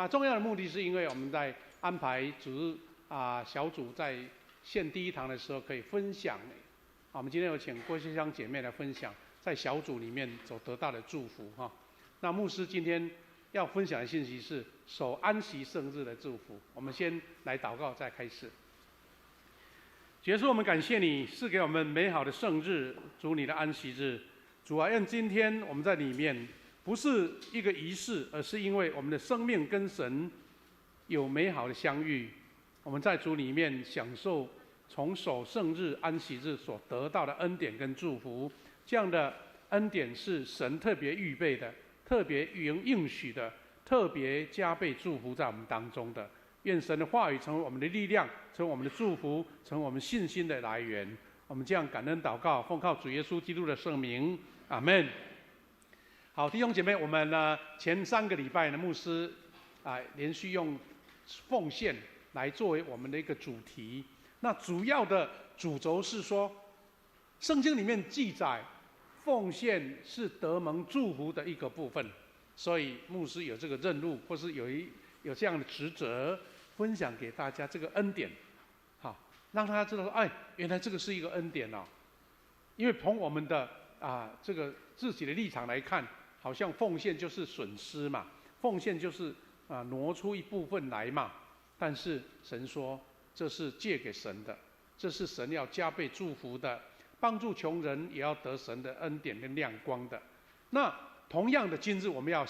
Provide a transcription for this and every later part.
重要的目的是因为我们在安排主日小组在献第一堂的时候可以分享。我们今天有请郭秀香姐妹来分享在小组里面所得到的祝福哈。那牧师今天要分享的信息是守安息圣日的祝福。我们先来祷告再开始。主耶稣，我们感谢你赐给我们美好的圣日，主你的安息日。主啊，愿今天我们在里面不是一个仪式，而是因为我们的生命跟神有美好的相遇，我们在主里面享受从守圣日、安息日所得到的恩典跟祝福。这样的恩典是神特别预备的，特别应许的，特别加倍祝福在我们当中的。愿神的话语成为我们的力量，成为我们的祝福，成为我们信心的来源。我们这样感恩祷告，奉靠主耶稣基督的圣名，阿们。好，弟兄姐妹，我们前3个礼拜呢，牧师连续用奉献来作为我们的一个主题。那主要的主轴是说，圣经里面记载奉献是得蒙祝福的一个部分，所以牧师有这个任务，或是有这样的职责，分享给大家这个恩典，好，让大家知道说，原来这个是一个恩典哦。因为从我们的这个自己的立场来看，好像奉献就是损失嘛，奉献就是挪出一部分来嘛。但是神说，这是借给神的，这是神要加倍祝福的，帮助穷人也要得神的恩典跟亮光的。那同样的，今日我们要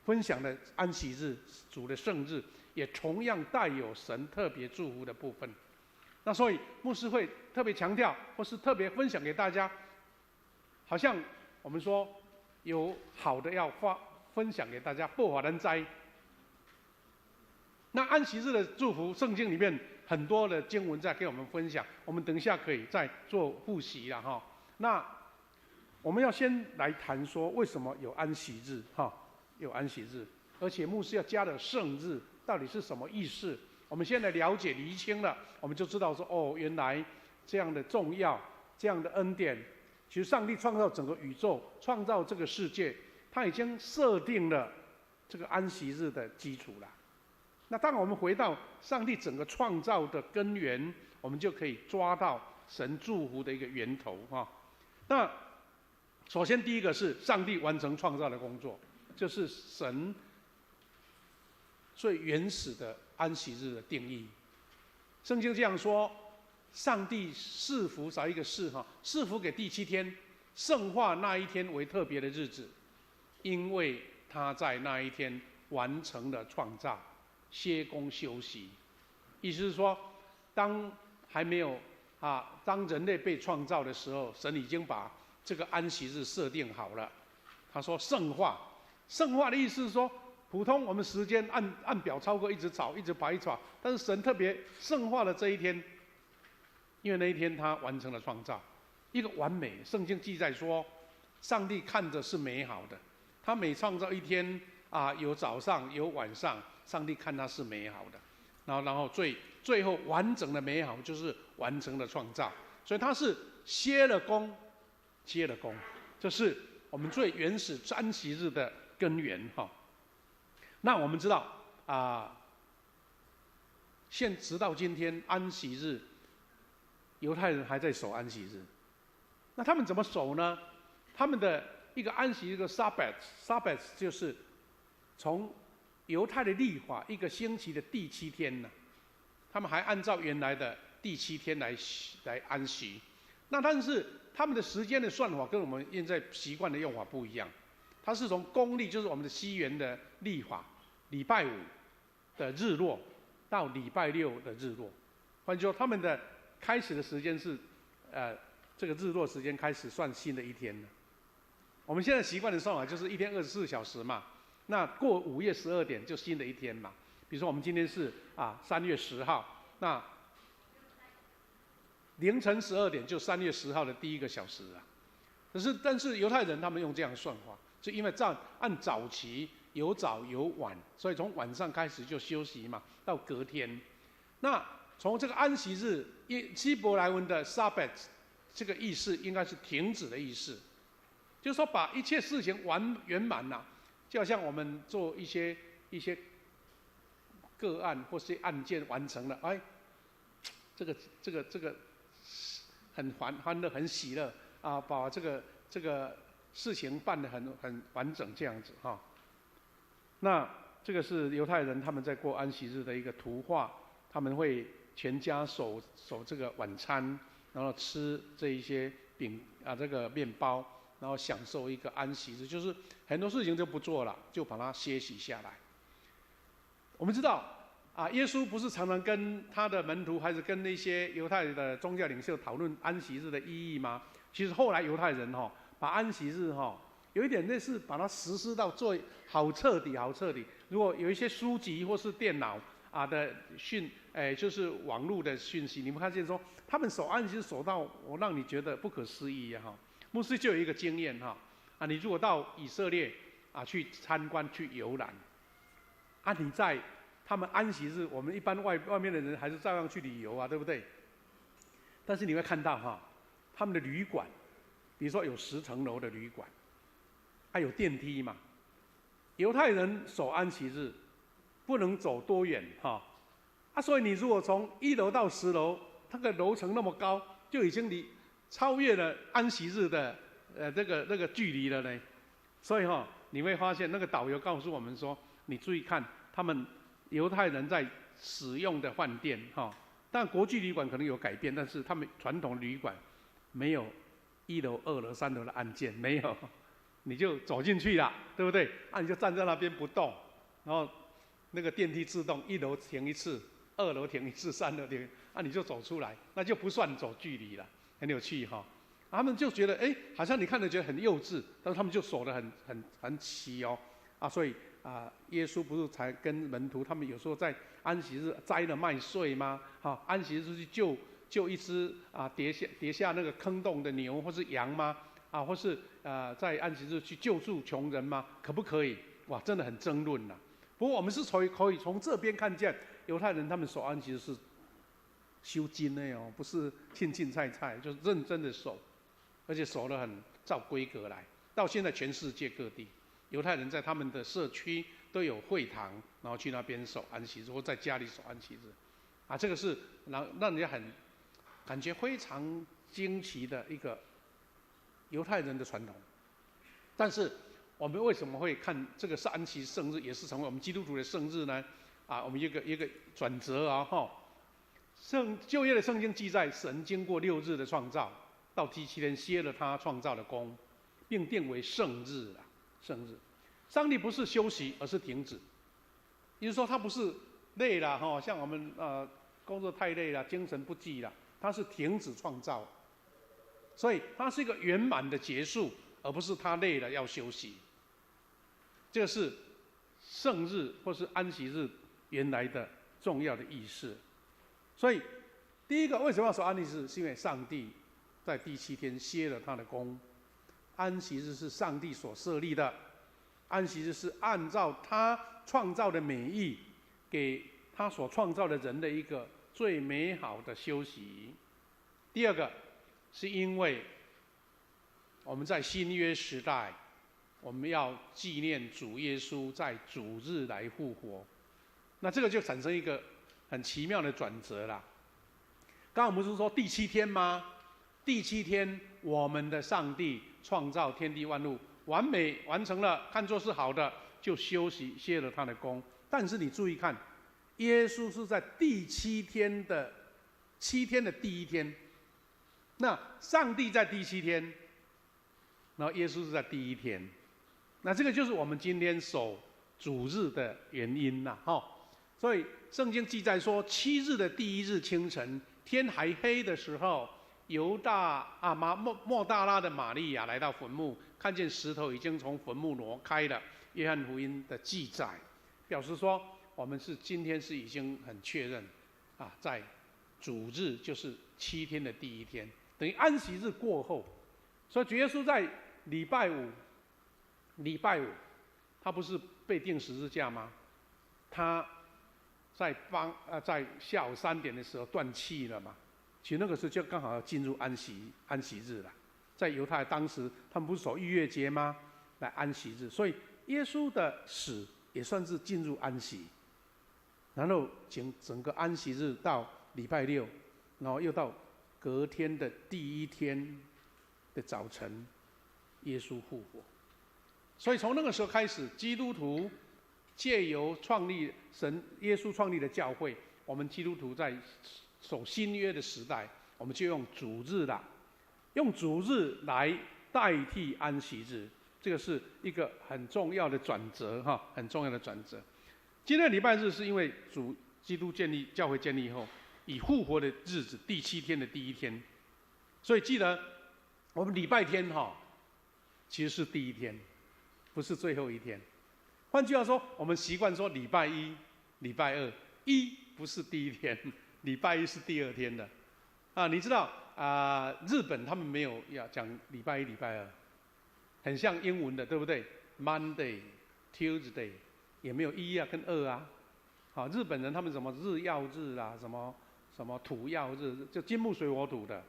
分享的安息日，主的圣日，也同样带有神特别祝福的部分。那所以牧师会特别强调，或是特别分享给大家，好像我们说有好的要分享给大家，不法人哉。那安息日的祝福，圣经里面很多的经文在给我们分享，我们等一下可以再做复习了哈。那我们要先来谈说，为什么有安息日哈？有安息日，而且牧师要加的圣日到底是什么意思？我们现在了解厘清了，我们就知道说，原来这样的重要，这样的恩典，其实上帝创造整个宇宙，创造这个世界，他已经设定了这个安息日的基础了。那当我们回到上帝整个创造的根源，我们就可以抓到神祝福的一个源头哈。那首先第一个是上帝完成创造的工作，就是神最原始的安息日的定义。圣经这样说，上帝赐福少一个赐哈，赐福给第7天，圣化那一天为特别的日子，因为他在那一天完成了创造，歇工休息。意思是说，当还没有当人类被创造的时候，神已经把这个安息日设定好了。他说圣化，圣化的意思是说，普通我们时间按表超过一直吵一直排吵，但是神特别圣化了这一天，因为那一天他完成了创造，一个完美。圣经记载说，上帝看着是美好的，他每创造一天有早上有晚上，上帝看他是美好的，然后最后完整的美好就是完成了创造，所以他是歇了工，这是我们最原始安息日的根源哈。那我们知道直到今天安息日，犹太人还在守安息日。那他们怎么守呢？他们的一个安息日的 Sabbath 就是从犹太的历法一个星期的第7天呢，他们还按照原来的第7天来安息。那但是他们的时间的算法跟我们现在习惯的用法不一样，它是从公历，就是我们的西元的历法，礼拜5的日落到礼拜6的日落。换句话说，他们的开始的时间是这个日落时间开始算新的一天了。我们现在习惯的算法就是一天24小时嘛，那过5月12点就新的一天嘛。比如说我们今天是3月10号，那凌晨12点就3月10号的第1个小时啊。但是犹太人他们用这样算法，就因为按早期有早有晚，所以从晚上开始就休息嘛，到隔天。那从这个安息日，希伯来文的 Sabbath 这个意思应该是停止的意思，就是说把一切事情圆满了，就好像我们做一些个案或是案件完成了，哎，这个很欢乐，很喜乐啊，把这个事情办得很完整这样子哈。那这个是犹太人他们在过安息日的一个图画，他们会全家守这个晚餐，然后吃这一些饼啊这个面包，然后享受一个安息日，就是很多事情就不做了，就把它歇息下来。我们知道啊，耶稣不是常常跟他的门徒还是跟那些犹太的宗教领袖讨论安息日的意义吗？其实后来犹太人把安息日有一点类似把它实施到最好彻底。如果有一些书籍或是电脑的就是网络的讯息，你们看见说他们守安息日守到我让你觉得不可思议牧师就有一个经验你如果到以色列去参观去游览你在他们安息日，我们一般外面的人还是照样去旅游对不对？但是你会看到他们的旅馆，比如说有10层楼的旅馆。有电梯嘛？犹太人守安息日，不能走多远所以你如果从1楼到10楼，它的楼层那么高，就已经超越了安息日的那个距离了呢。所以你会发现那个导游告诉我们说，你注意看他们犹太人在使用的饭店但国际旅馆可能有改变，但是他们传统旅馆没有1楼、2楼、3楼的按键，没有。你就走进去了，对不对？你就站在那边不动，然后那个电梯自动1楼停一次，2楼停一次，3楼停，你就走出来，那就不算走距离了，很有趣他们就觉得好像你看着觉得很幼稚，但是他们就守得很齐所以耶稣不是才跟门徒他们有时候在安息日摘了麦穗吗？安息日去救一只跌下那个坑洞的牛或是羊吗？或是在安息日去救助穷人吗？可不可以？哇，真的很争论呐。不过我们是可以从这边看见，犹太人他们守安息日是修经的不是青菜，就是认真的守，而且守得很照规格来。到现在全世界各地，犹太人在他们的社区都有会堂，然后去那边守安息日，或在家里守安息日，这个是让人家感觉非常惊奇的一个犹太人的传统。但是我们为什么会看这个是安息圣日，也是成为我们基督徒的圣日呢？我们一个转折旧约的圣经记载，神经过6日的创造，到第7天歇了他创造的工，并定为圣日了。圣日，上帝不是休息，而是停止。也就是说，他不是累了像我们工作太累了，精神不济了，他是停止创造。所以它是一个圆满的结束，而不是他累了要休息。这个是圣日或是安息日原来的重要的意思。所以第一个为什么要守安息日，是因为上帝在第7天歇了他的工。安息日是上帝所设立的，安息日是按照他创造的美意，给他所创造的人的一个最美好的休息。第二个是因为我们在新约时代，我们要纪念主耶稣在主日来复活，那这个就产生一个很奇妙的转折啦。刚刚我们不是说第7天吗？第7天，我们的上帝创造天地万物，完美完成了，看作是好的，就休息歇了他的工。但是你注意看，耶稣是在第7天的7天的第1天。那上帝在第7天，然后耶稣是在第1天，那这个就是我们今天守主日的原因啦，所以圣经记载说，7日的第1日清晨，天还黑的时候，莫大拉的玛利亚来到坟墓，看见石头已经从坟墓挪开了。约翰福音的记载表示说，我们今天是已经很确认在主日就是7天的第1天。等于安息日过后，所以主耶稣在礼拜五，他不是被钉十字架吗？他在下午3点的时候断气了嘛？其实那个时候就刚好要进入安息日了。在犹太当时，他们不是守逾越节吗？来安息日，所以耶稣的死也算是进入安息。然后整个安息日到礼拜六，然后又到隔天的第一天的早晨，耶稣复活。所以从那个时候开始，基督徒借由耶稣创立的教会，我们基督徒在守新约的时代，我们就用主日啦，用主日来代替安息日，这个是一个很重要的转折哈，很重要的转折。今天的礼拜日是因为基督教会建立以后，以复活的日子第7天的第一天，所以记得我们礼拜天哈，其实是第一天，不是最后一天。换句话说，我们习惯说礼拜一、礼拜二，不是第一天，礼拜一是第二天的。你知道日本他们没有要讲礼拜一、礼拜二，很像英文的，对不对 ？Monday、Tuesday 也没有1跟2啊。好，日本人他们什么日曜日啦，什么土曜日，就金木水火土的，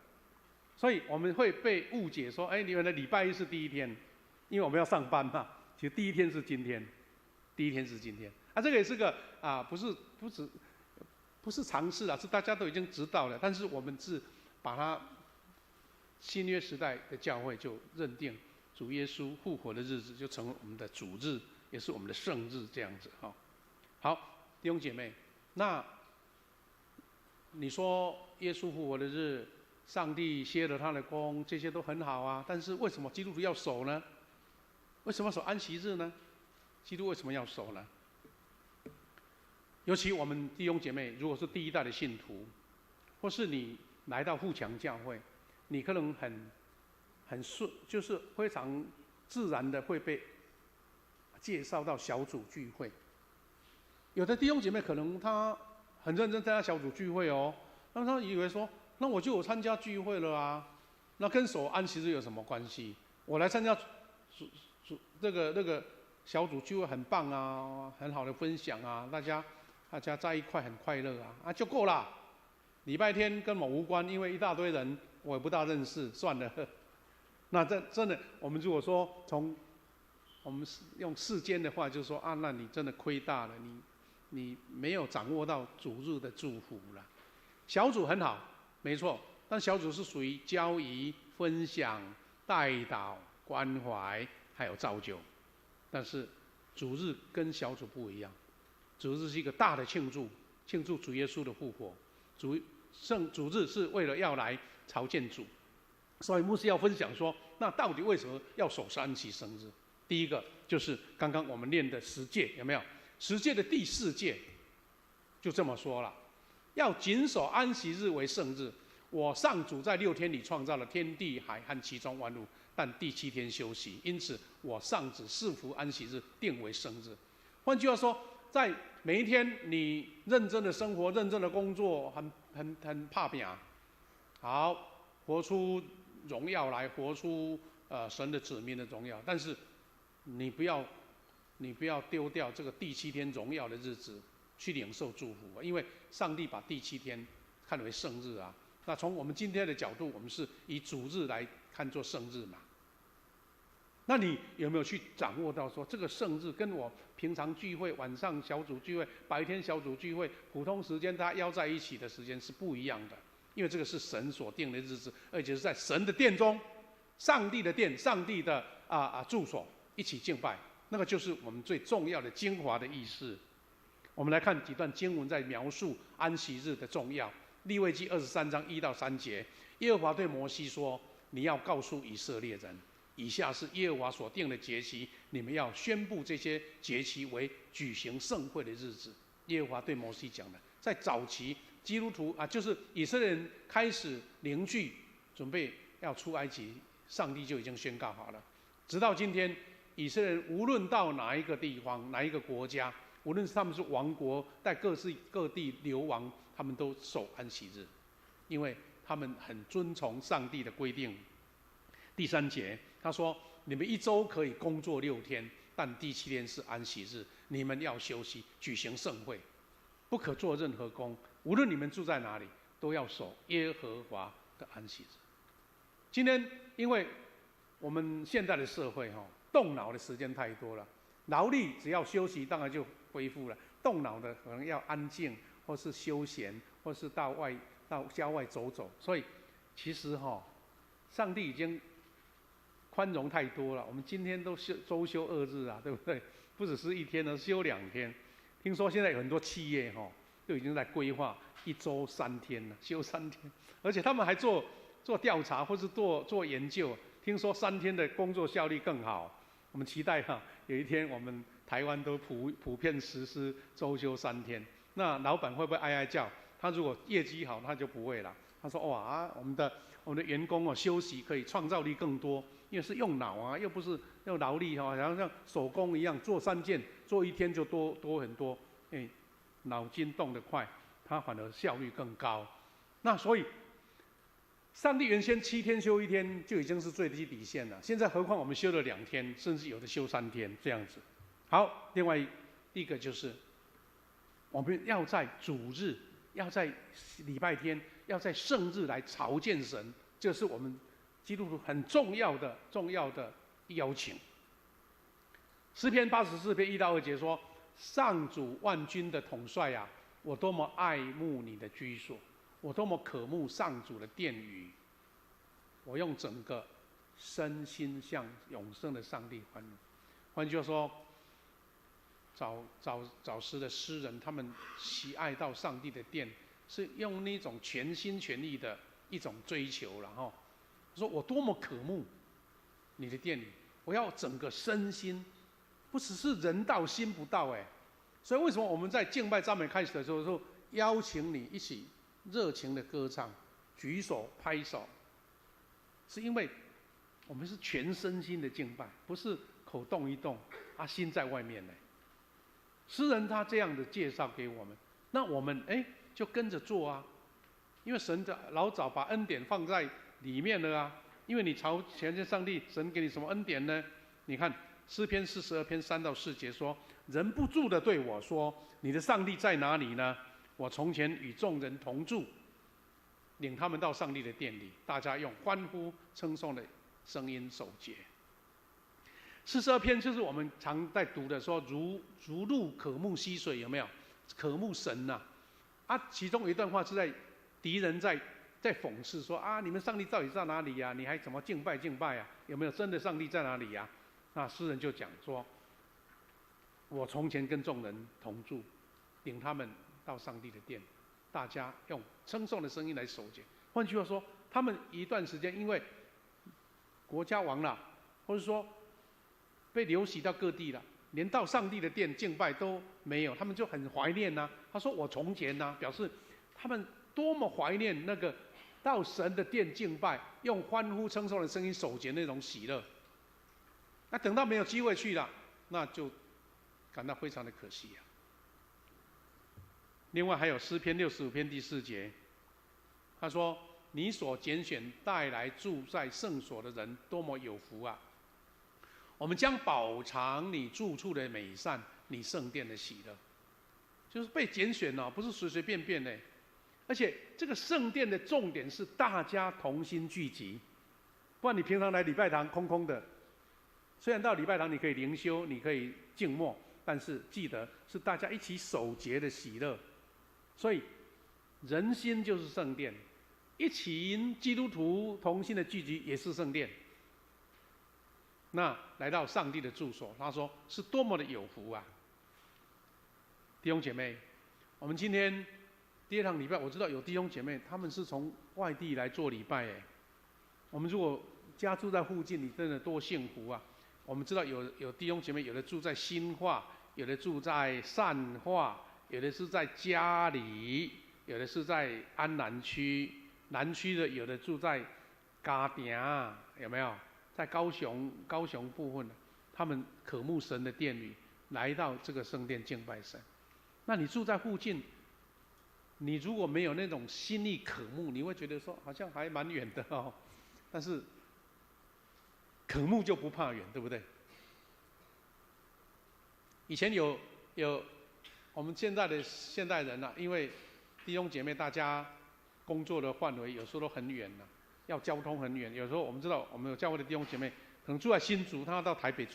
所以我们会被误解说，你们的礼拜一是第一天，因为我们要上班嘛。其实第一天是今天，这个也是个不是常识啊，是大家都已经知道了，但是我们是把它新约时代的教会就认定主耶稣复活的日子就成为我们的主日，也是我们的圣日这样子哈。好，弟兄姐妹，那你说耶稣复活的日，上帝歇了他的工，这些都很好啊，但是为什么基督徒要守呢？为什么守安息日呢？基督为什么要守呢？尤其我们弟兄姐妹，如果是第一代的信徒，或是你来到富强教会，你可能很顺，就是非常自然的会被介绍到小组聚会。有的弟兄姐妹可能他很认真参加小组聚会哦，那他以为说，那我就有参加聚会了啊，那跟守安息日有什么关系？我来参加那个小组聚会很棒啊，很好的分享啊，大家在一块很快乐啊，就够了。礼拜天跟我无关，因为一大堆人我也不大认识，算了。那真的，我们如果说我们用世间的话，就是说那你真的亏大了，你没有掌握到主日的祝福了。小组很好，没错，但小组是属于交谊、分享、代祷、关怀，还有造就。但是主日跟小组不一样，主日是一个大的庆祝主耶稣的复活。主日是为了要来朝见主，所以牧师要分享说，那到底为什么要守安息生日？第一个就是刚刚我们念的十诫，有没有？十诫的第4诫就这么说了，要谨守安息日为圣日。我上主在6天里创造了天地海和其中万物，但第7天休息，因此我上主赐福安息日，定为圣日。换句话说，在每一天你认真的生活、认真的工作，很怕拼，好活出荣耀来，活出神的子民的荣耀。但是你不要丢掉这个第7天荣耀的日子去领受祝福，因为上帝把第7天看为圣日啊。那从我们今天的角度，我们是以主日来看作圣日嘛。那你有没有去掌握到说，这个圣日跟我平常聚会、晚上小组聚会、白天小组聚会、普通时间大家邀在一起的时间是不一样的？因为这个是神所定的日子，而且是在神的殿中，上帝的殿、上帝的住所一起敬拜，那个就是我们最重要的精华的意思。我们来看几段经文在描述安息日的重要。利未记23章1到3节，耶和华对摩西说：“你要告诉以色列人，以下是耶和华所定的节期，你们要宣布这些节期为举行盛会的日子。”耶和华对摩西讲的，在早期基督徒就是以色列人开始凝聚，准备要出埃及，上帝就已经宣告好了。直到今天，以色列人无论到哪一个地方、哪一个国家，无论是他们是王国，在各地流亡，他们都守安息日，因为他们很遵从上帝的规定。第3节他说：“你们1周可以工作6天，但第7天是安息日，你们要休息，举行盛会，不可做任何工。无论你们住在哪里，都要守耶和华的安息日。”今天因为我们现在的社会动脑的时间太多了，劳力只要休息当然就恢复了，动脑的可能要安静，或是休闲，或是到郊外走走。所以其实上帝已经宽容太多了。我们今天都周休2日啊，对不对？不只是1天呢，休2天。听说现在有很多企业都已经在规划1周3天了，休3天，而且他们还做调查或是做研究。听说3天的工作效率更好。我们期待有一天我们台湾都普遍实施周休3天。那老板会不会哀哀叫？他如果业绩好，他就不会了。他说哇，我们的员工休息可以创造力更多，因为是用脑啊，又不是用劳力好像手工一样做3件，做1天就多很多。脑筋动得快，他反而效率更高。那所以，上帝原先7天休1天就已经是最低底线了，现在何况我们休了2天，甚至有的休3天这样子。好，另外第一个就是我们要在主日，要在礼拜天，要在圣日来朝见神，这是我们基督徒很重要的邀请。诗篇84篇1到2节说：“上主万军的统帅啊，我多么爱慕你的居所，我多么渴慕上主的殿宇，我用整个身心向永生的上帝欢呼。”换句话说，早时的诗人，他们喜爱到上帝的殿，是用那种全心全意的一种追求了哈。说我多么渴慕你的殿宇，我要整个身心，不只是人到心不到哎。所以为什么我们在敬拜赞美开始的时候说，邀请你一起热情的歌唱，举手拍手，是因为我们是全身心的敬拜，不是口动一动心在外面呢。诗人他这样的介绍给我们，那我们就跟着做啊，因为神老早把恩典放在里面了啊。因为你朝前上帝，神给你什么恩典呢？你看诗篇42篇3到4节说：“人不住的对我说，你的上帝在哪里呢？我从前与众人同住，领他们到上帝的殿里，大家用欢呼称颂的声音守节。”42篇就是我们常在读的，说如鹿渴慕溪水，有没有？渴慕神呐！其中有一段话是在敌人在讽刺说你们上帝到底在哪里呀？你还怎么敬拜啊？有没有真的上帝在哪里呀？那诗人就讲说：“我从前跟众人同住，领他们到上帝的殿，大家用称颂的声音来守节。”换句话说，他们一段时间因为国家亡了，或者说被流徙到各地了，连到上帝的殿敬拜都没有，他们就很怀念呐。他说：“我从前呐，表示他们多么怀念那个到神的殿敬拜，用欢呼称颂的声音守节那种喜乐。那等到没有机会去了，那就感到非常的可惜啊。”另外还有诗篇65篇第4节，他说：“你所拣选带来住在圣所的人，多么有福啊！我们将饱尝你住处的美善，你圣殿的喜乐。”就是被拣选不是随随便便的。而且这个圣殿的重点是大家同心聚集，不然你平常来礼拜堂空空的。虽然到礼拜堂你可以灵修，你可以静默，但是记得是大家一起守节的喜乐。所以人心就是圣殿，一群基督徒同心的聚集也是圣殿。那来到上帝的住所，他说是多么的有福啊！弟兄姐妹，我们今天第2堂礼拜，我知道有弟兄姐妹他们是从外地来做礼拜我们如果家住在附近，你真的多幸福啊！我们知道有弟兄姐妹，有的住在新化，有的住在善化，有的是在嘉里，有的是在安南区，南区的有的住在嘉定，有没有？在高雄部分，他们渴慕神的殿宇，来到这个圣殿敬拜神。那你住在附近，你如果没有那种心意渴慕，你会觉得说好像还蛮远的哦。但是渴慕就不怕远，对不对？以前有我们现代人因为弟兄姐妹大家工作的范围有时候都很远要交通很远。有时候我们知道我们有教会的弟兄姐妹可能住在新竹，他要到台北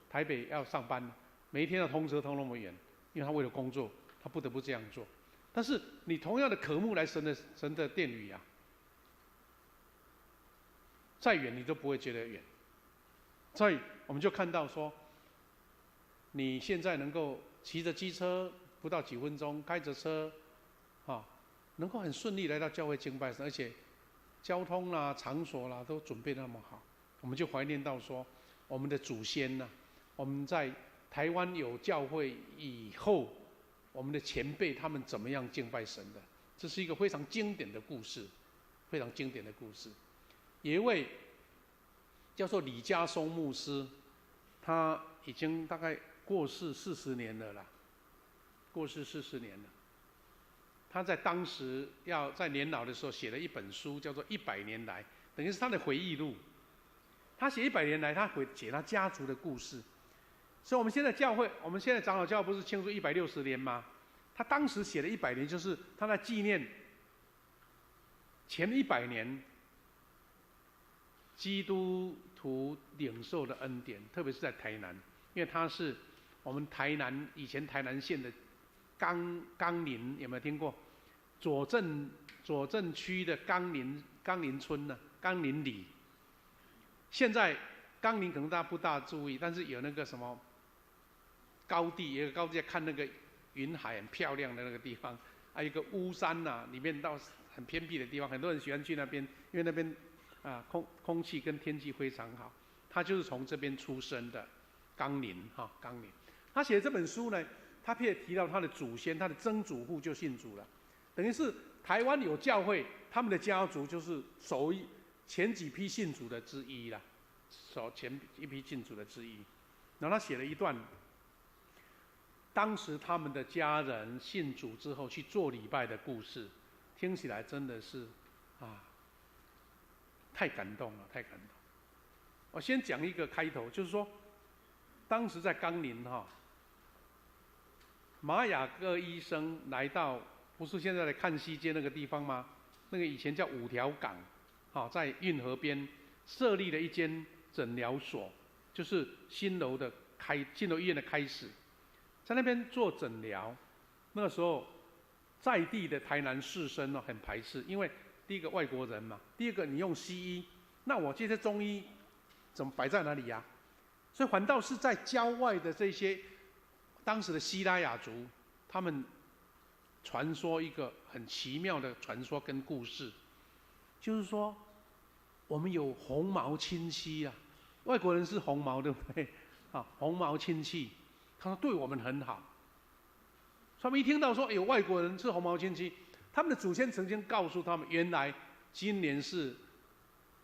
台北要上班，每一天要通车通那么远。因为他为了工作，他不得不这样做。但是你同样的渴慕来神的殿宇啊，再远你都不会觉得远。所以我们就看到说，你现在能够骑着机车不到几分钟，开着车，能够很顺利来到教会敬拜神，而且交通啦、场所啦都准备那么好，我们就怀念到说，我们的祖先呢，我们在台湾有教会以后，我们的前辈他们怎么样敬拜神的，这是一个非常经典的故事，非常经典的故事。有一位叫做李家松牧师，他已经大概过世40年了啦，过世40年了。他在当时要在年老的时候写了一本书，叫做《100年来》，等于是他的回忆录。他写100年来，他写他家族的故事。所以我们现在教会，我们现在长老教会不是庆祝160年吗？他当时写了100年，就是他在纪念前100年基督徒领受的恩典，特别是在台南，因为他是我们以前台南县的冈林，有没有听过？左镇区的冈林村呢，冈林里。现在冈林可能大家不大注意，但是有那个什么高地，有一个高地在看那个云海很漂亮的那个地方，还有一个乌山呐，里面到很偏僻的地方，很多人喜欢去那边，因为那边空气跟天气非常好。他就是从这边出生的，冈林。他写的这本书呢，他也提到他的祖先，他的曾祖父就信主了，等于是台湾有教会，他们的家族就是前几批信主的之一啦，前一批信主的之一。然后他写了一段，当时他们的家人信主之后去做礼拜的故事，听起来真的是太感动了，太感动。我先讲一个开头，就是说，当时在冈林马雅各医生来到，不是现在的看西街那个地方吗？那个以前叫5条港，在运河边设立了一间诊疗所，就是新楼医院的开始，在那边做诊疗。那个时候，在地的台南士绅很排斥，因为第一个外国人嘛，第二个你用西医，那我这些中医怎么摆在哪里呀？所以反倒是在郊外的这些当时的西拉雅族，他们传说一个很奇妙的传说跟故事，就是说我们有红毛亲戚啊，外国人是红毛对不对？红毛亲戚，他说对我们很好。他们一听到说有外国人是红毛亲戚，他们的祖先曾经告诉他们，原来今年是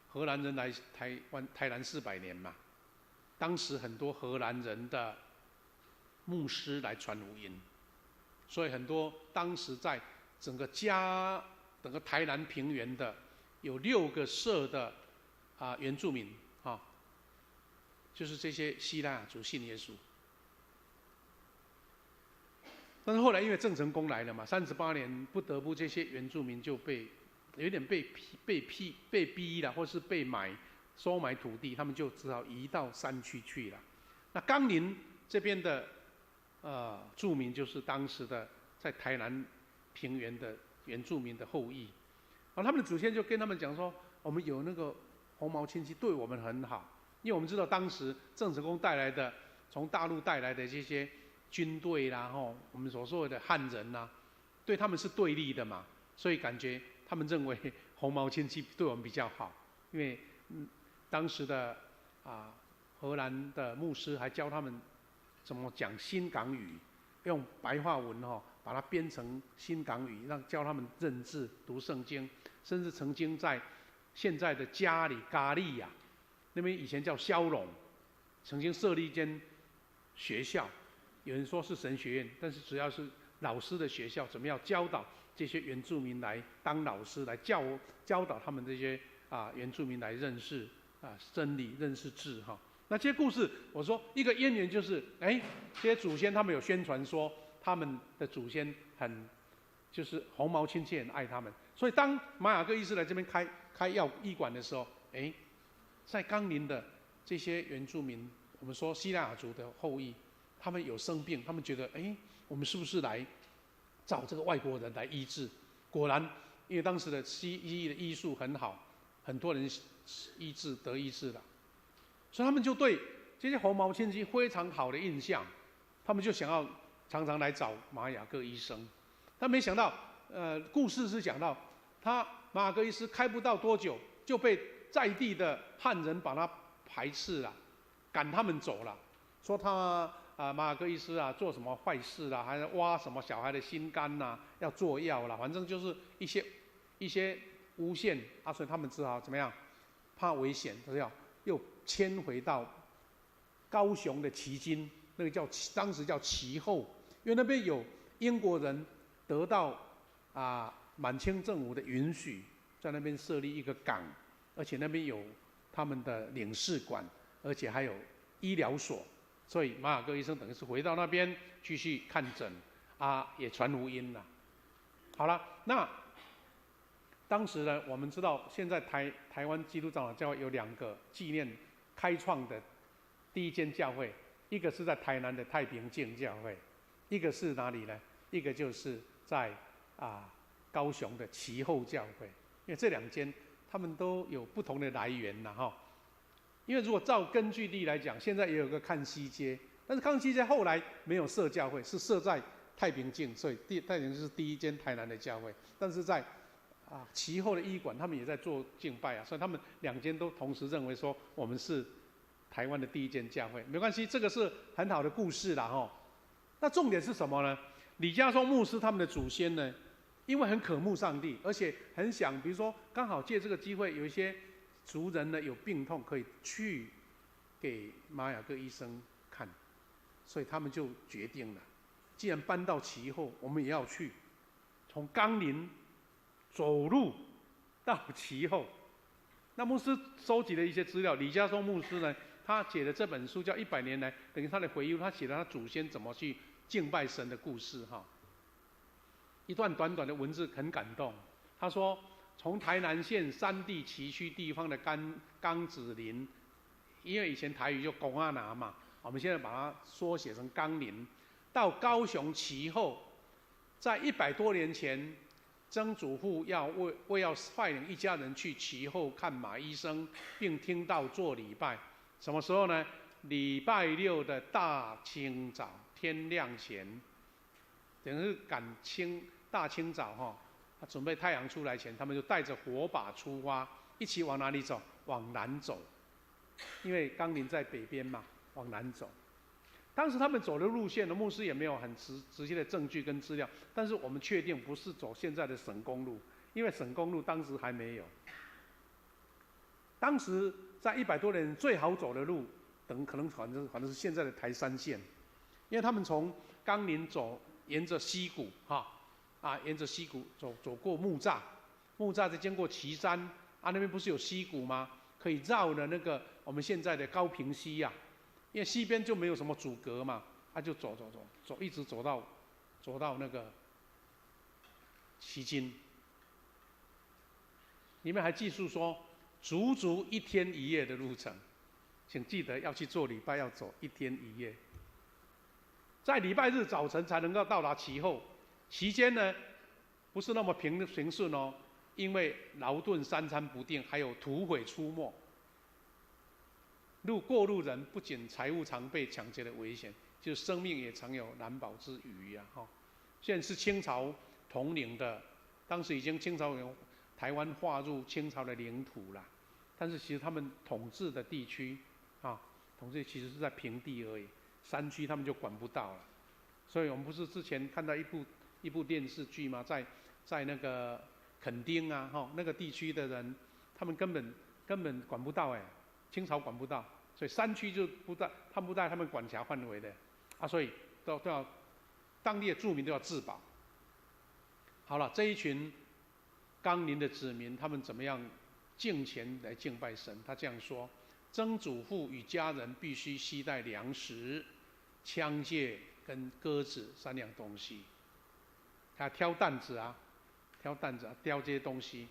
荷兰人来台南400年嘛，当时很多荷兰人的牧师来传福音，所以很多当时在整个台南平原的有6个社的原住民就是这些西拉雅族信耶稣。但是后来因为郑成功来了嘛，38年不得不这些原住民就有点被逼了，或是被收买土地，他们就只好移到山区去了。那冈林这边的住民就是当时的在台南平原的原住民的后裔，然后他们的祖先就跟他们讲说，我们有那个红毛亲戚对我们很好，因为我们知道当时郑成功从大陆带来的这些军队啦，我们所说的汉人啦，对他们是对立的嘛，所以感觉他们认为红毛亲戚对我们比较好，因为当时的荷兰的牧师还教他们怎么讲新港语，用白话文把它编成新港语，教他们认字、读圣经，甚至曾经在现在的咖喱呀那边以前叫萧陇，曾经设立一间学校，有人说是神学院，但是主要是老师的学校，怎么样教导这些原住民来当老师，来教导他们这些原住民来认识真理、认识字那这些故事，我说一个渊源就是，这些祖先他们有宣传说他们的祖先就是红毛亲戚很爱他们，所以当马雅各医师来这边开医馆的时候，在冈林的这些原住民，我们说西拉雅族的后裔，他们有生病，他们觉得我们是不是来找这个外国人来医治？果然，因为当时的西医的医术很好，很多人得医治了，所以他们就对这些红毛亲戚非常好的印象，他们就想要常常来找马雅各医生。但没想到，故事是讲到马雅各医师开不到多久，就被在地的汉人把他排斥了，赶他们走了，说他马雅各医师啊做什么坏事啦，还挖什么小孩的心肝呐，要做药啦，反正就是一些诬陷啊，所以他们只好怎么样？怕危险，又迁回到高雄的旗津，那个当时叫旗后，因为那边有英国人得到满清政府的允许，在那边设立一个港，而且那边有他们的领事馆，而且还有医疗所。所以马雅各医生等于是回到那边继续看诊，也传福音了。好了，那当时呢，我们知道现在台湾基督长老教会有2个纪念开创的第一间教会，一个是在台南的太平境教会，一个是哪里呢？一个就是在高雄的旗后教会。因为这2间他们都有不同的来源呐哈。因为如果照根据地来讲，现在也有个看西街，但是看西街后来没有设教会，是设在太平境，所以太平境是第一间台南的教会。但是在旗后的医馆，他们也在做敬拜所以他们2间都同时认为说我们是台湾的第一间教会。没关系，这个是很好的故事啦哈。那重点是什么呢？李家松牧师他们的祖先呢，因为很渴慕上帝，而且很想，比如说刚好借这个机会，有一些族人呢有病痛可以去给马雅各医生看，所以他们就决定了，既然搬到旗后，我们也要去，从冈林走路到旗后。那牧师收集了一些资料，李家松牧师呢，他写的这本书叫《100年来》，等于他的回忆录，他写了他祖先怎么去敬拜神的故事哈。一段短短的文字很感动，他说，从台南县山地崎岖地方的冈子林，因为以前台语就公阿拿嘛，我们现在把它缩写成冈林，到高雄旗后，在100多年前，曾祖父要率领一家人去旗后看马医生，并听到做礼拜。什么时候呢？礼拜6的大清早，天亮前，等于是大清早哈。准备太阳出来前，他们就带着火把出发，一起往哪里走？往南走，因为冈林在北边嘛，往南走。当时他们走的路线呢，牧师也没有很直接的证据跟资料，但是我们确定不是走现在的省公路，因为省公路当时还没有。当时在100多年最好走的路，可能反正是现在的台山线，因为他们从冈林沿着溪谷沿着溪谷走过木栅再经过旗山那边不是有溪谷吗？可以绕了那个我们现在的高屏溪因为西边就没有什么阻隔嘛，就走，一直走到那个旗津。里面还记述说，足足1天1夜的路程，请记得要去做礼拜，要走1天1夜，在礼拜日早晨才能够到达旗后。期间呢，不是那么平顺哦，因为劳顿三餐不定，还有土匪出没。过路人不仅财物常被抢劫的危险，就生命也常有难保之虞现在是清朝统领的，当时已经清朝有台湾划入清朝的领土了，但是其实他们统治的地区统治其实是在平地而已，山区他们就管不到了。所以我们不是之前看到一部电视剧吗？在那个垦丁那个地区的人，他们根本管不到清朝管不到，所以山区就不在他们管辖范围的所以都要当地的住民都要自保。好了，这一群冈林的子民，他们怎么样敬虔来敬拜神？他这样说：曾祖父与家人必须携带粮食、枪械跟鸽子3样东西。他挑担子挑这些东西。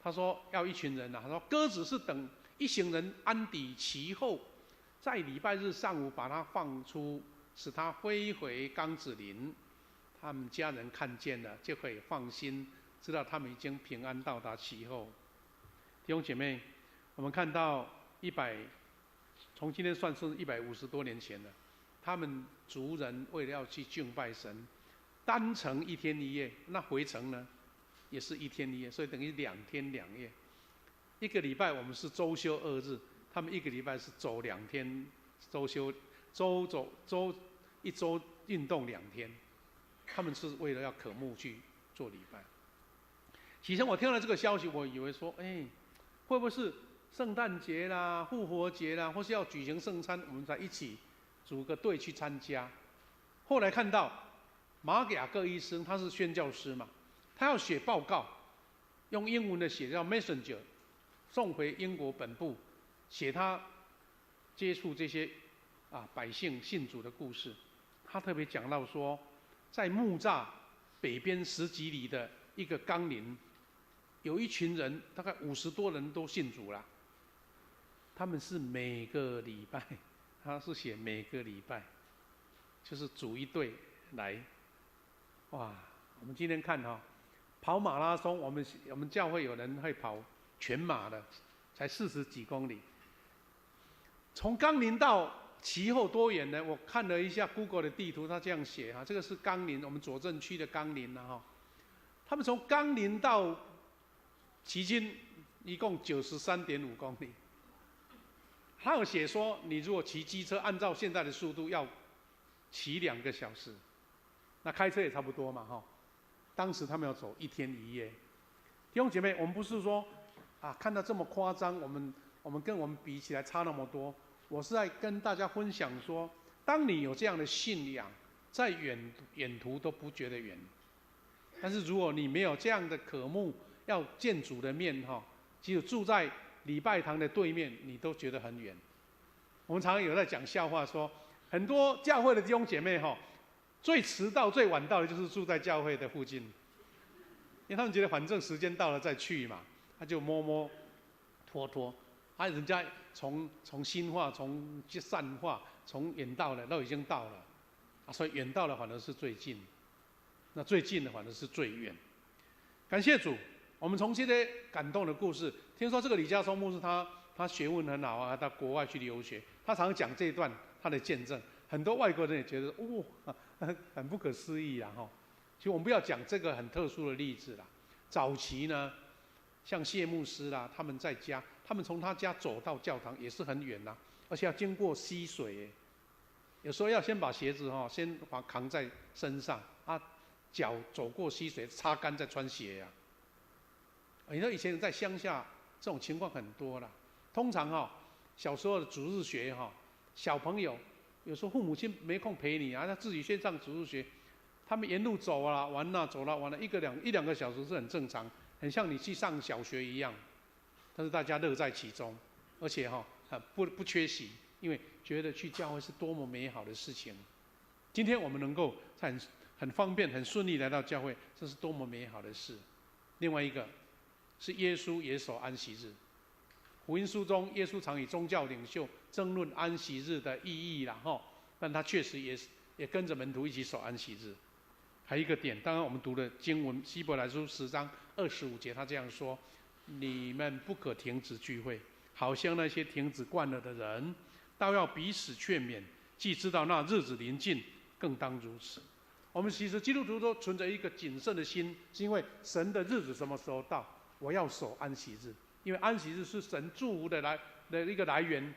他说要一群人他说鸽子是等一行人安抵其后，在礼拜日上午把它放出，使它飞回冈子林。他们家人看见了，就可以放心，知道他们已经平安到达其后。弟兄姐妹，我们看到从今天算是150多年前了，他们族人为了要去敬拜神，单程1天1夜，那回程呢，也是1天1夜，所以等于2天2夜。1个礼拜我们是周休2日，他们1个礼拜是走2天，周休一周运动2天，他们是为了要渴慕去做礼拜。起初我听了这个消息，我以为说，会不会是圣诞节啦、复活节啦，或是要举行圣餐，我们才一起组个队去参加？后来看到马雅各医生，他是宣教师嘛，他要写报告，用英文的写叫 Messenger， 送回英国本部，写他接触这些百姓信主的故事。他特别讲到说，在木栅北边10几里的一个冈林，有一群人，大概50多人都信主了。他们是每个礼拜，他是写每个礼拜，就是组一队来。哇，我们今天看跑马拉松，我们教会有人会跑全马的，才40几公里。从冈林到其后多远呢？我看了一下 Google 的地图，他这样写这个是冈林，我们左镇区的冈林他们从冈林到旗津一共93.5公里。他有写说，你如果骑机车，按照现在的速度要骑2个小时，那开车也差不多嘛当时他们要走1天1夜。弟兄姐妹，我们不是说看到这么夸张，我们跟我们比起来差那么多。我是在跟大家分享说，当你有这样的信仰，在远途都不觉得远。但是如果你没有这样的渴慕，要见主的面只有住在礼拜堂的对面，你都觉得很远。我们常常有在讲笑话说，很多教会的弟兄姐妹最迟到、最晚到的就是住在教会的附近，因为他们觉得反正时间到了再去嘛，他就摸摸拖拖。人家从新化、从善化、从远到了都已经到了，所以远到了反而是最近，那最近的反而是最远。感谢主，我们从这些感动的故事，听说这个李家松牧师他学问很好他到国外去留学，他常讲这一段他的见证，很多外国人也觉得很不可思议其实我们不要讲这个很特殊的例子啦。早期呢，像谢牧师啦，他们在家，他们从他家走到教堂也是很远而且要经过溪水有时候要先把鞋子先扛在身上脚走过溪水擦干再穿鞋你说以前在乡下这种情况很多啦。通常小时候的主日学小朋友有时候父母亲没空陪你他自己先上主日学，他们沿路走玩走玩了一两个小时是很正常，很像你去上小学一样。但是大家乐在其中，而且不缺席，因为觉得去教会是多么美好的事情。今天我们能够很方便、很顺利来到教会，这是多么美好的事。另外一个是耶稣也守安息日。福音书中，耶稣常与宗教领袖争论安息日的意义但他确实也跟着门徒一起守安息日。还有一个点，当然我们读的经文希伯来书10章25节，他这样说：你们不可停止聚会，好像那些停止惯了的人，倒要彼此劝勉，既知道那日子临近，更当如此。我们其实基督徒都存着一个谨慎的心，是因为神的日子什么时候到，我要守安息日，因为安息日是神祝福的一个来源。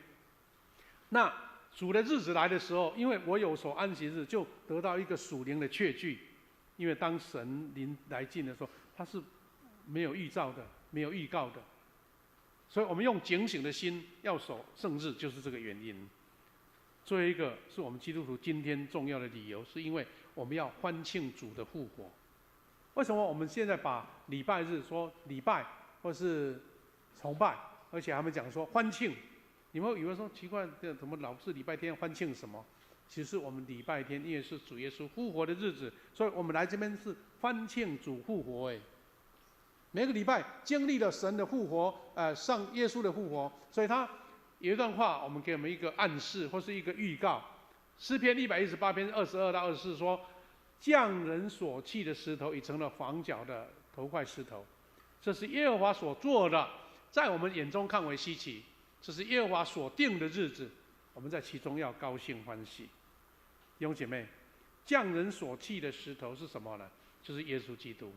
那主的日子来的时候，因为我有守安息日，就得到一个属灵的确据。因为当神临来近的时候，他是没有预兆的，没有预告的，所以我们用警醒的心要守圣日，就是这个原因。最后一个是我们基督徒今天重要的理由，是因为我们要欢庆主的复活。为什么我们现在把礼拜日说礼拜或是崇拜，而且他们讲说欢庆？你们会以为说奇怪，怎么老是礼拜天欢庆什么？其实我们礼拜天因为是主耶稣复活的日子，所以我们来这边是欢庆主复活。每个礼拜经历了神的复活，上耶稣的复活，所以他有一段话，我们给我们一个暗示或是一个预告。诗篇118篇22到24说：匠人所弃的石头已成了房角的头块石头，这是耶和华所做的，在我们眼中看为稀奇。这是耶和华所定的日子，我们在其中要高兴欢喜。弟兄姐妹，匠人所弃的石头是什么呢？就是耶稣基督，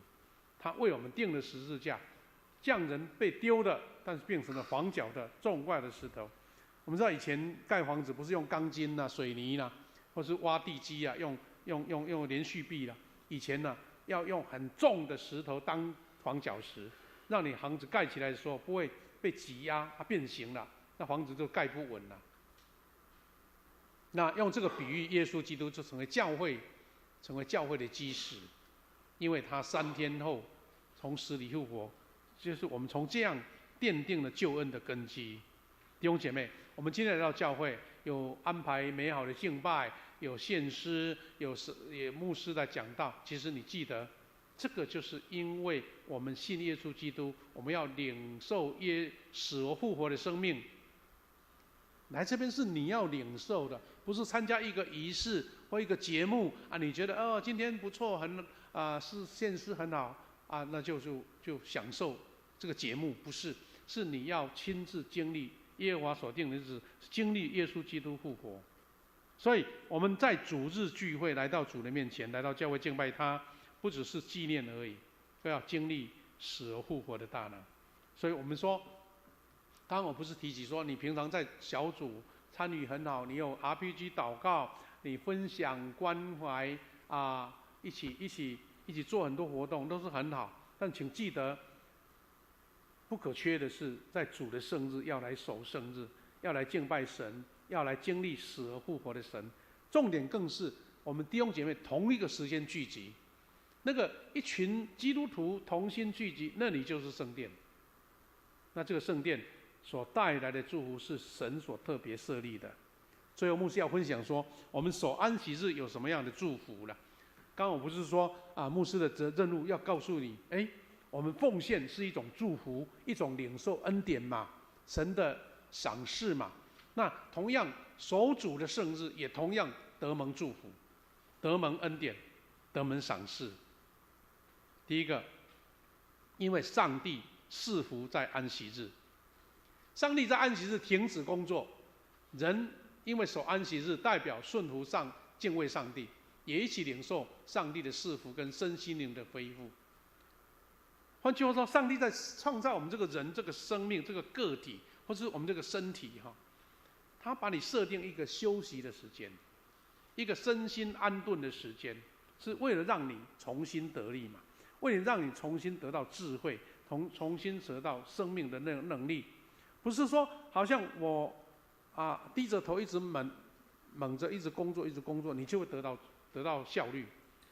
他为我们定了十字架。匠人被丢的，但是变成了房角的重块的石头。我们知道以前盖房子不是用钢筋啊、水泥啊，或是挖地基啊，用连续壁啦。以前呢，要用很重的石头当房角石，让你房子盖起来的时候不会被挤压变形了，那房子就盖不稳了。那用这个比喻，耶稣基督就成为教会的基石，因为他3天后从死里复活，就是我们从这样奠定了救恩的根基。弟兄姐妹，我们今天来到教会，有安排美好的敬拜，有献诗，有牧师的讲道。其实你记得，这个就是因为我们信耶稣基督，我们要领受死而复活的生命。来这边是你要领受的，不是参加一个仪式或一个节目啊。你觉得今天不错，是献诗很好啊，那就享受这个节目，不是，是你要亲自经历耶和华所定的日子，经历耶稣基督复活。所以我们在主日聚会，来到主的面前，来到教会敬拜他，不只是纪念而已，都要经历死而复活的大能。所以我们说，刚刚我不是提及说，你平常在小组参与很好，你有 RPG 祷告，你分享关怀一起做很多活动，都是很好。但请记得，不可缺的是，在主的圣日要来守圣日，要来敬拜神，要来经历死而复活的神。重点更是我们弟兄姐妹同一个时间聚集，那个一群基督徒同心聚集，那里就是圣殿。那这个圣殿所带来的祝福是神所特别设立的。最后牧师要分享说，我们守安息日有什么样的祝福了？刚刚我不是说牧师的任务要告诉你，我们奉献是一种祝福，一种领受恩典嘛，神的赏赐嘛。那同样守主的圣日也同样得蒙祝福，得蒙恩典，得蒙赏赐。第一个，因为上帝赐福在安息日。上帝在安息日停止工作，人因为守安息日，代表顺服敬畏上帝，也一起领受上帝的赐福跟身心灵的恢复。换句话说，上帝在创造我们这个人、这个生命、这个个体，或是我们这个身体他把你设定一个休息的时间，一个身心安顿的时间，是为了让你重新得力嘛，为了让你重新得到智慧，重新得到生命的那种能力。不是说好像我低着头一直猛着一直工作，你就会得到效率，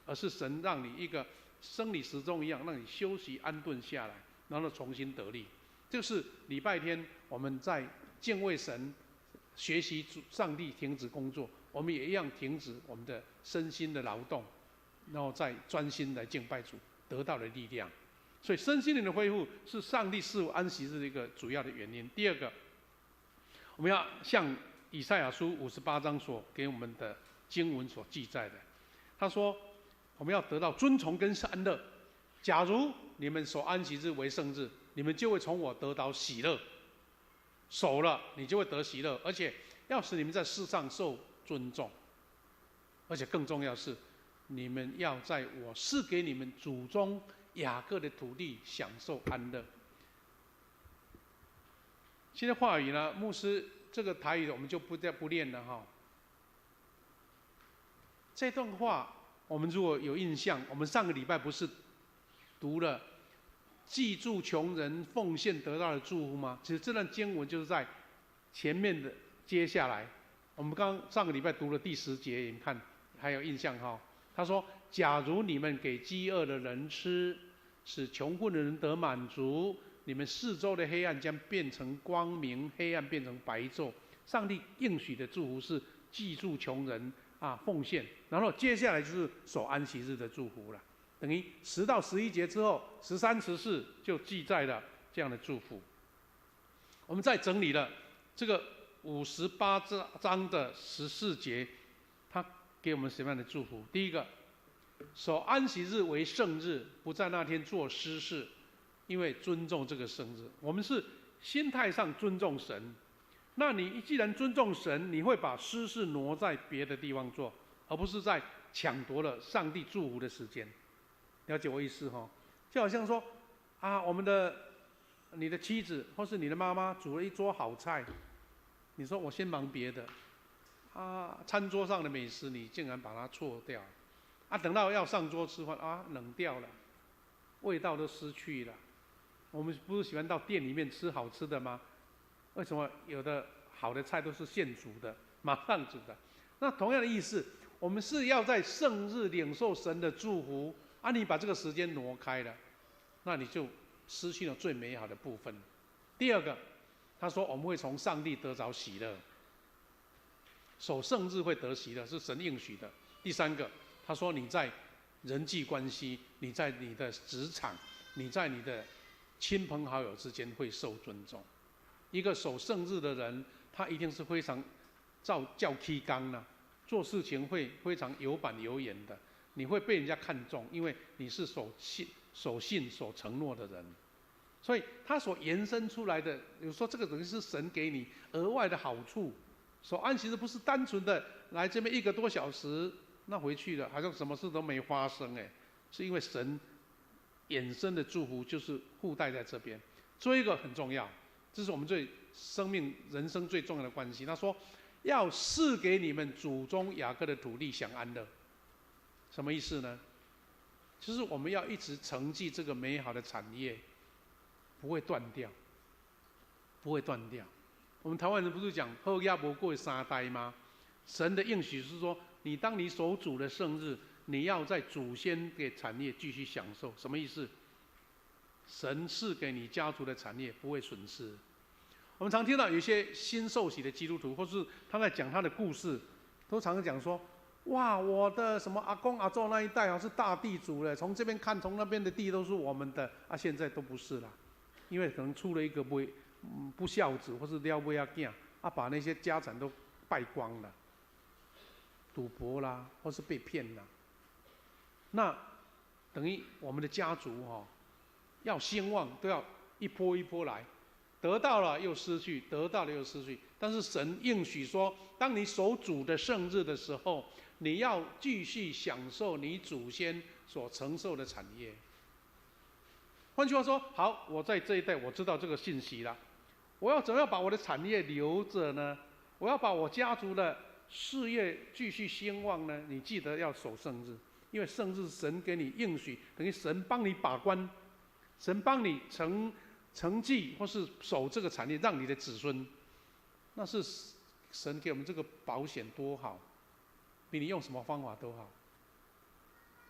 而是神让你一个生理时钟一样，让你休息安顿下来，然后重新得力。这是礼拜天我们在敬畏神、学习上帝停止工作，我们也一样停止我们的身心的劳动，然后再专心来敬拜主，得到的力量。所以身心灵的恢复是上帝赐福安息日的一个主要的原因。第二个，我们要像以赛亚书58章所给我们的经文所记载的，他说我们要得到尊崇跟善乐。假如你们守安息日为圣日，你们就会从我得到喜乐。守了，你就会得喜乐，而且要使你们在世上受尊重。而且更重要是，你们要在我赐给你们祖宗雅各的土地享受安乐。现在话语呢，牧师这个台语我们就不念了这段话我们如果有印象，我们上个礼拜不是读了记住穷人奉献得到的祝福吗？其实这段经文就是在前面的接下来。我们上个礼拜读了第10节，你看还有印象他说：假如你们给饥饿的人吃，使穷困的人得满足，你们四周的黑暗将变成光明，黑暗变成白昼。上帝应许的祝福是记住穷人奉献，然后接下来就是守安息日的祝福了。等于10到11节之后，13、14就记载了这样的祝福。我们再整理了这个58章的14节，他给我们什么样的祝福？第一个，守安息日为圣日，不在那天做私事，因为尊重这个圣日。我们是心态上尊重神。那你既然尊重神，你会把私事挪在别的地方做，而不是在抢夺了上帝祝福的时间。了解我意思哈？就好像说啊，你的妻子或是你的妈妈煮了一桌好菜，你说我先忙别的，啊，餐桌上的美食你竟然把它错掉，啊，等到要上桌吃饭啊，冷掉了，味道都失去了。我们不是喜欢到店里面吃好吃的吗？为什么有的好的菜都是现煮的，马上煮的？那同样的意思，我们是要在圣日领受神的祝福，啊，你把这个时间挪开了，那你就失去了最美好的部分。第二个，他说我们会从上帝得着喜乐，守圣日会得喜乐，是神应许的。第三个，他说你在人际关系，你在你的职场，你在你的亲朋好友之间会受尊重。一个守圣日的人，他一定是非常较气刚的，做事情会非常有板有眼的。你会被人家看重，因为你是守信、守承诺的人。所以他所延伸出来的，有时候这个等于是神给你额外的好处。守安息日不是单纯的来这边1个多小时，那回去了好像什么事都没发生是因为神衍生的祝福就是附带在这边。最后一个很重要。这是我们人生最重要的关系。他说，要赐给你们祖宗雅各的土地享安乐，什么意思呢？就是我们要一直承继这个美好的产业，不会断掉，不会断掉。我们台湾人不是讲“好亚伯过3代”吗？神的应许是说，当你守主的圣日，你要在祖先的产业继续享受。什么意思？神赐给你家族的产业不会损失。我们常听到有一些新受洗的基督徒，或是他在讲他的故事，都常常讲说：“哇，我的什么阿公阿祖那一代是大地主了，从这边看，从那边的地都是我们的啊，现在都不是了，因为可能出了一个不孝子，或是撩不要囝啊，把那些家产都败光了，赌博啦，或是被骗啦。那等于我们的家族要兴旺都要一波一波来，得到了又失去，得到了又失去。但是神应许说，当你守主的圣日的时候，你要继续享受你祖先所承受的产业。换句话说，好，我在这一代我知道这个信息了，我要怎么样把我的产业留着呢？我要把我家族的事业继续兴旺呢？你记得要守圣日，因为圣日神给你应许，等于神帮你把关。神帮你承继或是守这个产业，让你的子孙，那是神给我们这个保险多好，比你用什么方法都好。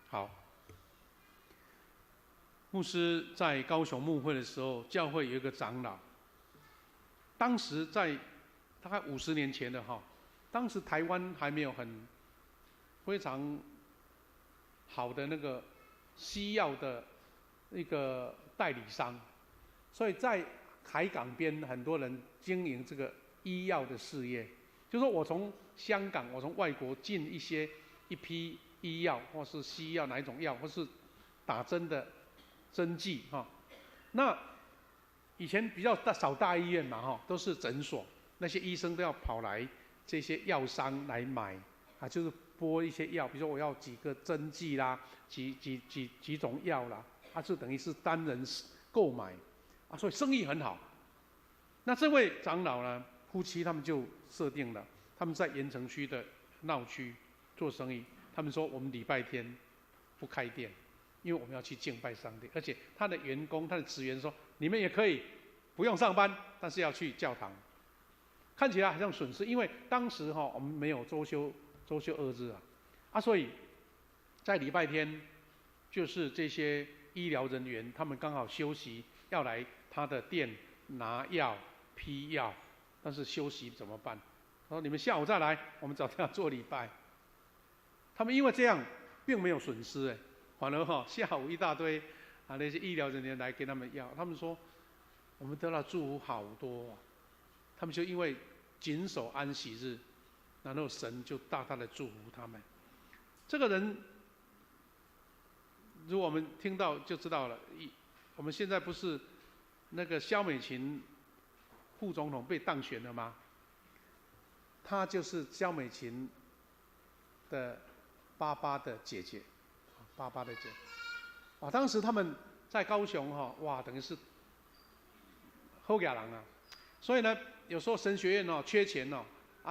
好，牧师在高雄牧会的时候，教会有一个长老，当时在大概50年前的当时台湾还没有非常好的那个西药的一个代理商，所以在海港边很多人经营这个医药的事业，就是说我从香港，我从外国进一批医药或是西药哪一种药，或是打针的针剂那以前比较少大医院嘛都是诊所，那些医生都要跑来这些药商来买就是拨一些药，比如说我要几个针剂啦，几种药啦。就等于是单人购买所以生意很好。那这位长老呢，夫妻他们就设定了，他们在盐城区的闹区做生意。他们说我们礼拜天不开店，因为我们要去敬拜上帝。而且他的员工、他的职员说，你们也可以不用上班，但是要去教堂。看起来好像损失，因为当时我们没有周休2日所以在礼拜天就是这些医疗人员他们刚好休息，要来他的店拿药批药，但是休息怎么办？他说你们下午再来，我们早上要做礼拜。他们因为这样并没有损失反而下午一大堆那些医疗人员来给他们药，他们说我们得到祝福好多他们就因为谨守安息日，然后神就大大的祝福他们。这个人如果我们听到就知道了，我们现在不是那个萧美琴副总统被当选了吗？她就是萧美琴的爸爸的姐姐，爸爸的姐。当时他们在高雄哇，等于是好野人啊。所以呢，有时候神学院缺钱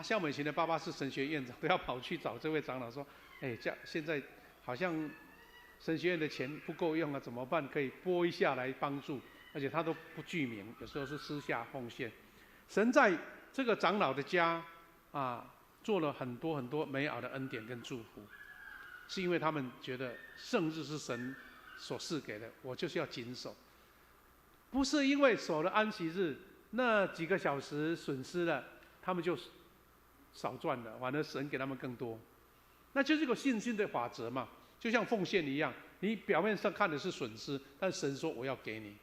萧美琴的爸爸是神学院长，都要跑去找这位长老说，现在好像神学院的钱不够用怎么办？可以拨一下来帮助，而且他都不具名，有时候是私下奉献。神在这个长老的家做了很多很多美好的恩典跟祝福，是因为他们觉得圣日是神所赐给的，我就是要谨守，不是因为守了安息日那几个小时损失了，他们就少赚了，反而神给他们更多，那就是个信心的法则嘛。就像奉献一样，你表面上看的是损失，但神说我要给你，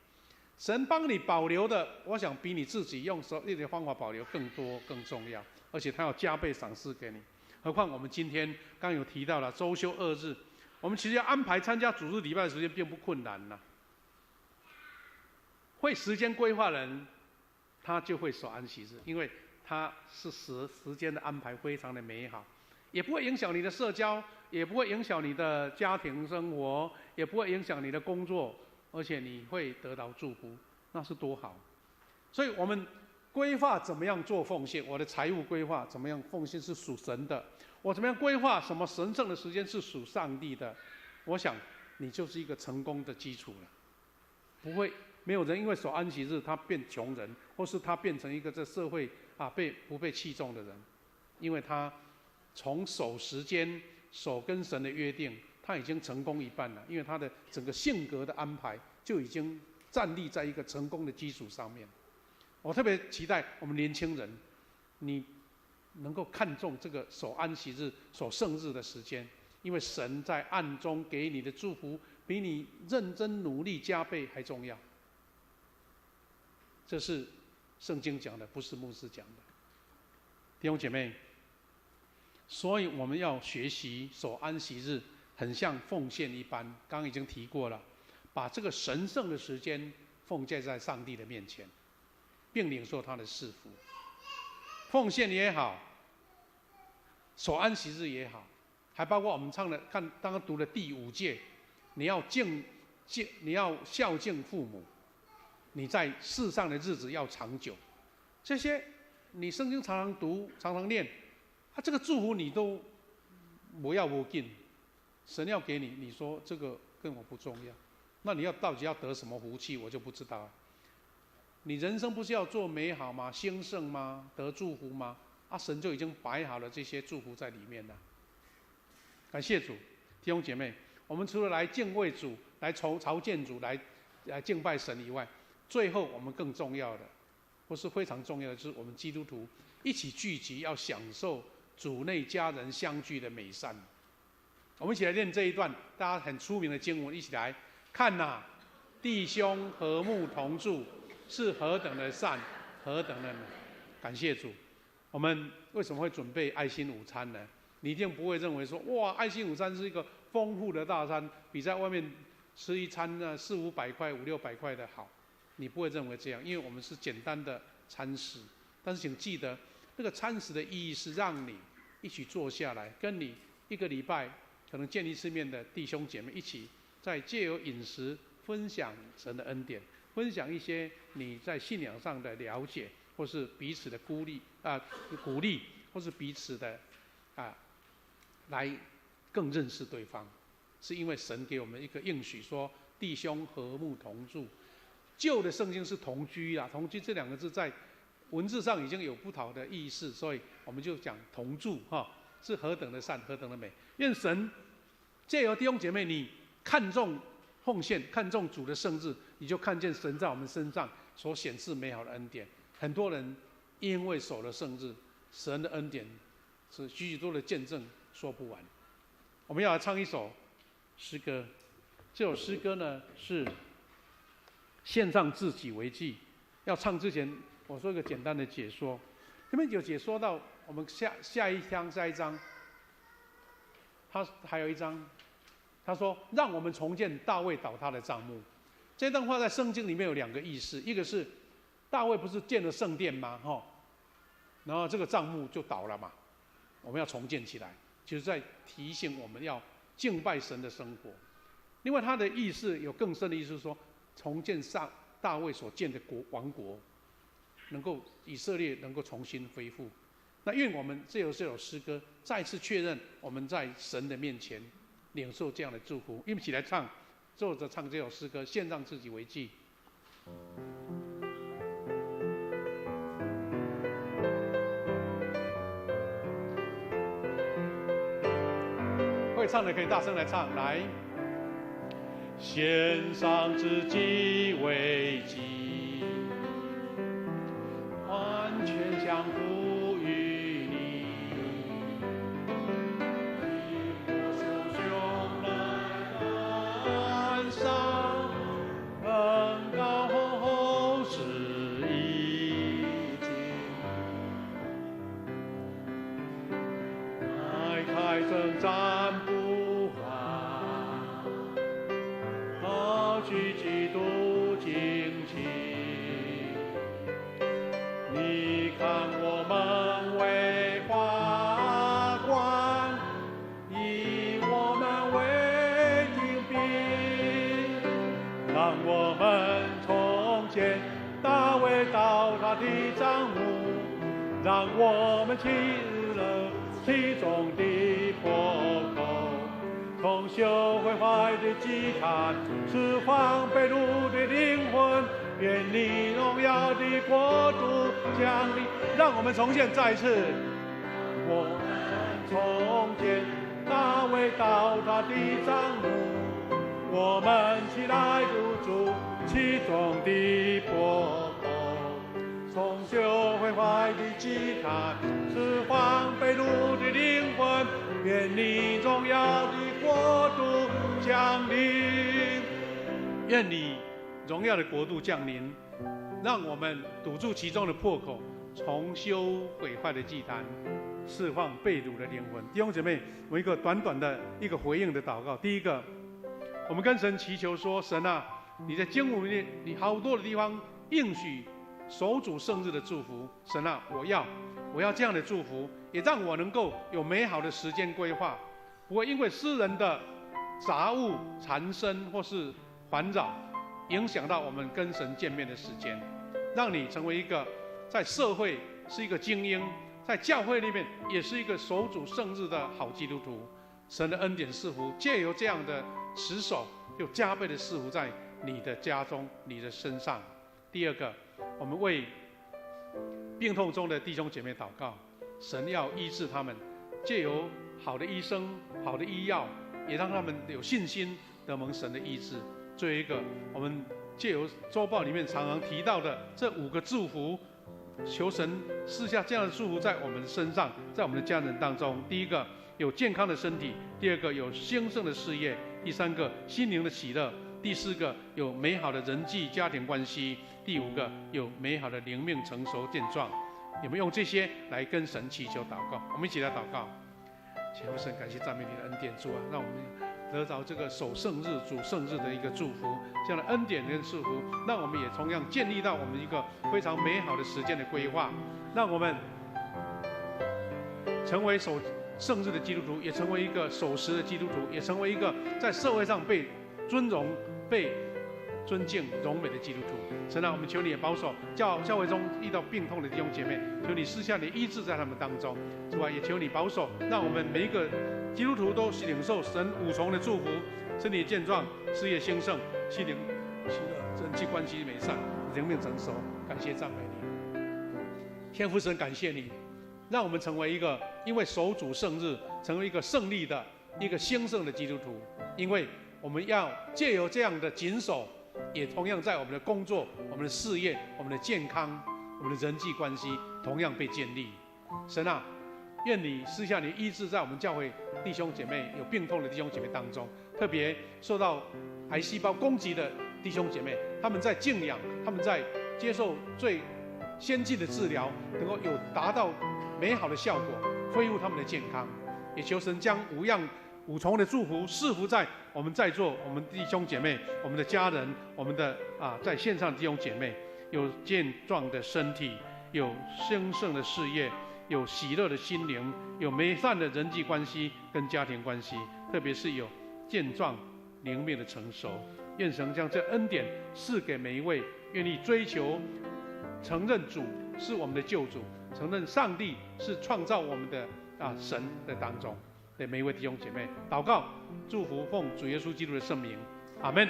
神帮你保留的，我想比你自己用手艺的方法保留更多更重要，而且他要加倍赏赐给你。何况我们今天刚有提到了周休2日，我们其实要安排参加主日礼拜的时间并不困难呐。会时间规划的人，他就会守安息日，因为他是时间的安排非常的美好，也不会影响你的社交，也不会影响你的家庭生活，也不会影响你的工作，而且你会得到祝福，那是多好。所以我们规划怎么样做奉献，我的财务规划怎么样奉献是属神的，我怎么样规划什么神圣的时间是属上帝的，我想你就是一个成功的基础了。不会没有人因为守安息日他变穷人，或是他变成一个这社会不被器重的人，因为他从守时间、守跟神的约定，他已经成功一半了，因为他的整个性格的安排就已经站立在一个成功的基础上面。我特别期待我们年轻人，你能够看重这个守安息日、守圣日的时间，因为神在暗中给你的祝福，比你认真努力加倍还重要。这是圣经讲的，不是牧师讲的。弟兄姐妹，所以我们要学习守安息日，很像奉献一般。刚刚已经提过了，把这个神圣的时间奉献在上帝的面前，并领受他的赐福。奉献也好，守安息日也好，还包括我们刚刚读的第5诫，你要孝敬父母，你在世上的日子要长久。这些你圣经常常读、常常念，这个祝福你都不要不紧，神要给你，你说这个跟我不重要，那你到底要得什么福气，我就不知道了。你人生不是要做美好吗？兴盛吗？得祝福吗？神就已经摆好了这些祝福在里面了。感谢主，弟兄姐妹，我们除了来敬畏主、来朝见主、来敬拜神以外，最后我们更重要的，或是非常重要的，就是我们基督徒一起聚集，要享受主内家人相聚的美善。我们一起来念这一段大家很出名的经文，一起来看呐，弟兄和睦同住，是何等的善，何等的美。感谢主。我们为什么会准备爱心午餐呢？你一定不会认为说，哇，爱心午餐是一个丰富的大餐，比在外面吃一餐400-500块、500-600块的好。你不会认为这样，因为我们是简单的餐食。但是请记得，那个餐食的意义是让你一起坐下来，跟你1个礼拜可能见1次面的弟兄姐妹一起，在借由饮食分享神的恩典，分享一些你在信仰上的了解，或是彼此的鼓励，或是彼此的来更认识对方。是因为神给我们一个应许，说弟兄和睦同住。旧的圣经是同居啦，同居这2个字在文字上已经有不同的意思，所以我们就讲同住是何等的善，何等的美。愿神借由弟兄姐妹，你看重奉献，看重主的圣日，你就看见神在我们身上所显示美好的恩典。很多人因为守了圣日，神的恩典是许许多的见证说不完。我们要来唱一首诗歌，这首诗歌呢是献上自己为祭。要唱之前，我说一个简单的解说。这边有解说到我们下一章，它还有一章，他说：“让我们重建大卫倒塌的帐幕。”这段话在圣经里面有2个意思，一个是大卫不是建了圣殿吗？然后这个帐幕就倒了嘛，我们要重建起来，就是在提醒我们要敬拜神的生活。另外，他的意思有更深的意思，说重建上大卫所建的王国，能够以色列能够重新恢复。那愿我们借由这首诗歌，再次确认我们在神的面前领受这样的祝福。一起来唱，坐着唱这首诗歌，献上自己为祭。会唱的可以大声来唱，来。献上自己为祭，完全降服于你。以我手胸来担上，恩高厚是已经，迈开征战不慌，举基督旌旗，你看我们为法官，以我们为精兵，让我们重建大卫倒塌的帐幕，让我们弃了其中的破口。重修毁坏的祭坛，释放被掳的灵魂，愿你荣耀的国度降临。让我们重现再一次，我们重建大卫倒塌的帐幕，我们起来堵住其中的破口，重修毁坏的祭坛，释放被掳的灵魂，愿你荣耀的国度降临，愿你荣耀的国度降临，让我们堵住其中的破口，重修毁坏的祭坛，释放被掳的灵魂。弟兄姐妹，我们一个短短的一个回应的祷告。第一个，我们跟神祈求说：神啊，你在经文里面，你好多的地方应许守主圣日的祝福。神啊，我要这样的祝福，也让我能够有美好的时间规划，不会因为私人的杂物缠身或是烦扰，影响到我们跟神见面的时间。让你成为一个在社会是一个精英，在教会里面也是一个守主圣日的好基督徒。神的恩典赐福，借由这样的持守，又加倍的赐福在你的家中、你的身上。第二个，我们为病痛中的弟兄姐妹祷告，神要医治他们，借由好的医生、好的医药，也让他们有信心得蒙神的医治。最后一个，我们借由周报里面常常提到的这5个祝福，求神赐下这样的祝福在我们的身上，在我们的家人当中。第一个，有健康的身体；第二个，有兴盛的事业；第三个，心灵的喜乐；第四个，有美好的人际家庭关系；第5个，有美好的灵命成熟健壮。有没有用这些来跟神祈求祷告？我们一起来祷告。天父神，感谢赞美你的恩典，主啊，让我们得着这个守圣日、主圣日的一个祝福，这样的恩典跟祝福，让我们也同样建立到我们一个非常美好的时间的规划，让我们成为守圣日的基督徒，也成为一个守时的基督徒，也成为一个在社会上被尊荣、被尊敬、荣美的基督徒。神啊，我们求你也保守教会中遇到病痛的弟兄姐妹，求你施下你医治在他们当中。主啊，也求你保守，让我们每一个基督徒都领受神5重的祝福：身体健壮、事业兴盛、心灵喜乐、人际关系美善、灵命成熟。感谢赞美你，天父神，感谢你，让我们成为一个因为守主圣日，成为一个胜利的、一个兴盛的基督徒。因为我们要借由这样的谨守，也同样在我们的工作、我们的事业、我们的健康、我们的人际关系同样被建立。神啊，愿你施下你医治在我们教会弟兄姐妹有病痛的弟兄姐妹当中，特别受到癌细胞攻击的弟兄姐妹，他们在静养，他们在接受最先进的治疗，能够有达到美好的效果，恢复他们的健康。也求神将5样五重的祝福赐福在我们在座我们弟兄姐妹、我们的家人、我们的在线上弟兄姐妹，有健壮的身体，有兴盛的事业，有喜乐的心灵，有美善的人际关系跟家庭关系，特别是有健壮灵命的成熟。愿神将这恩典赐给每一位愿意追求、承认主是我们的救主，承认上帝是创造我们的神的当中。对每一位弟兄姐妹祷告、祝福，奉主耶稣基督的圣名，阿们。